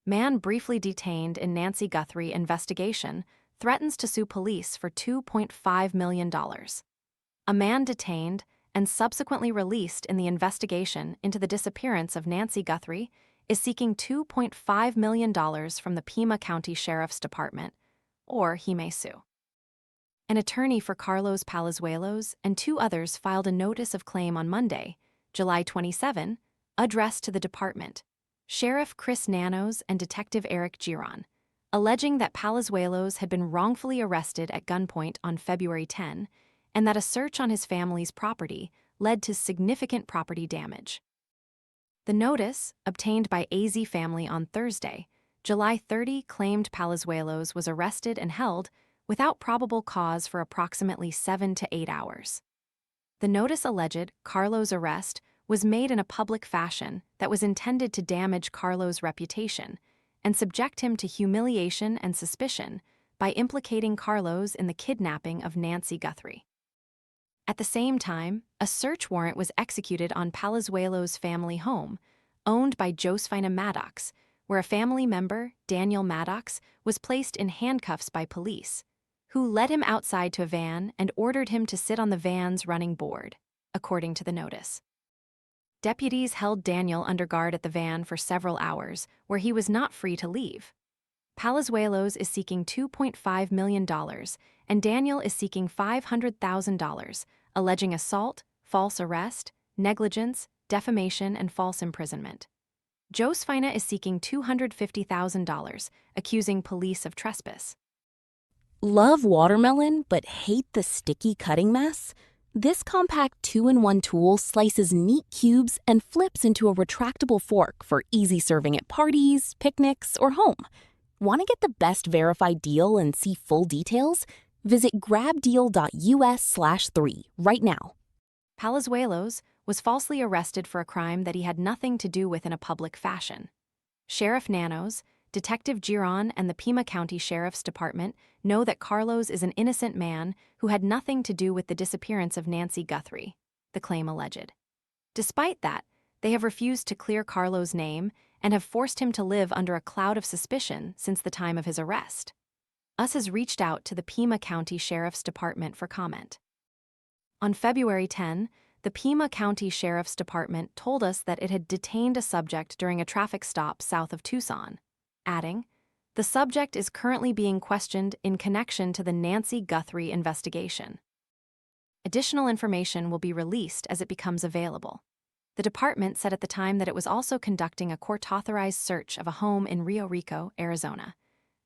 Man briefly detained in Nancy Guthrie investigation threatens to sue police for $2.5 million. A man detained and subsequently released in the investigation into the disappearance of Nancy Guthrie is seeking $2.5 million from the Pima County Sheriff's Department, or he may sue. An attorney for Carlos Palazuelos and two others filed a notice of claim on Monday, July 27, addressed to the department, Sheriff Chris Nanos and Detective Eric Gieron, alleging that Palazuelos had been wrongfully arrested at gunpoint on February 10 and that a search on his family's property led to significant property damage. The notice, obtained by AZ Family on Thursday, July 30, claimed Palazuelos was arrested and held without probable cause for approximately 7 to 8 hours. The notice alleged Carlos' arrest was made in a public fashion that was intended to damage Carlos' reputation and subject him to humiliation and suspicion by implicating Carlos in the kidnapping of Nancy Guthrie. At the same time, a search warrant was executed on Palazuelos' family home, owned by Josefina Maddox, where a family member, Daniel Maddox, was placed in handcuffs by police, who led him outside to a van and ordered him to sit on the van's running board, according to the notice. Deputies held Daniel under guard at the van for several hours, where he was not free to leave. Palazuelos is seeking $2.5 million, and Daniel is seeking $500,000, alleging assault, false arrest, negligence, defamation, and false imprisonment. Josefina is seeking $250,000, accusing police of trespass. Love watermelon but hate the sticky cutting mess? This compact 2-in-1 tool slices neat cubes and flips into a retractable fork for easy serving at parties, picnics, or home. Want to get the best verified deal and see full details? Visit grabdeal.us/3 right now. Palazuelos was falsely arrested for a crime that he had nothing to do with in a public fashion. Sheriff Nanos, Detective Gieron, and the Pima County Sheriff's Department know that Carlos is an innocent man who had nothing to do with the disappearance of Nancy Guthrie, the claim alleged. Despite that, they have refused to clear Carlos' name and have forced him to live under a cloud of suspicion since the time of his arrest. US has reached out to the Pima County Sheriff's Department for comment. On February 10, the Pima County Sheriff's Department told us that it had detained a subject during a traffic stop south of Tucson, adding, "The subject is currently being questioned in connection to the Nancy Guthrie investigation. Additional information will be released as it becomes available." The department said at the time that it was also conducting a court-authorized search of a home in Rio Rico, Arizona.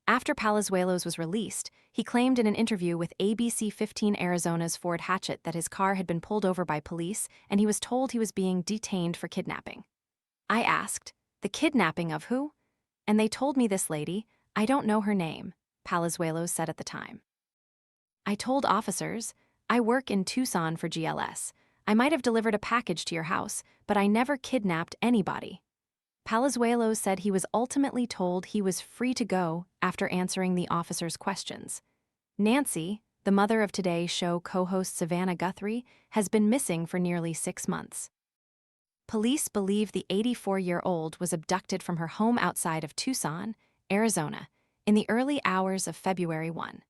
After Palazuelos was released, he claimed in an interview with ABC 15 Arizona's Ford Hatchet that his car had been pulled over by police and he was told he was being detained for kidnapping. I asked, "The kidnapping of who?" "And they told me this lady, I don't know her name," Palazuelos said at the time. "I told officers, I work in Tucson for GLS. I might have delivered a package to your house, but I never kidnapped anybody." Palazuelos said he was ultimately told he was free to go after answering the officers' questions. Nancy, the mother of Today's Show co-host Savannah Guthrie, has been missing for nearly 6 months. Police believe the 84-year-old was abducted from her home outside of Tucson, Arizona, in the early hours of February 1.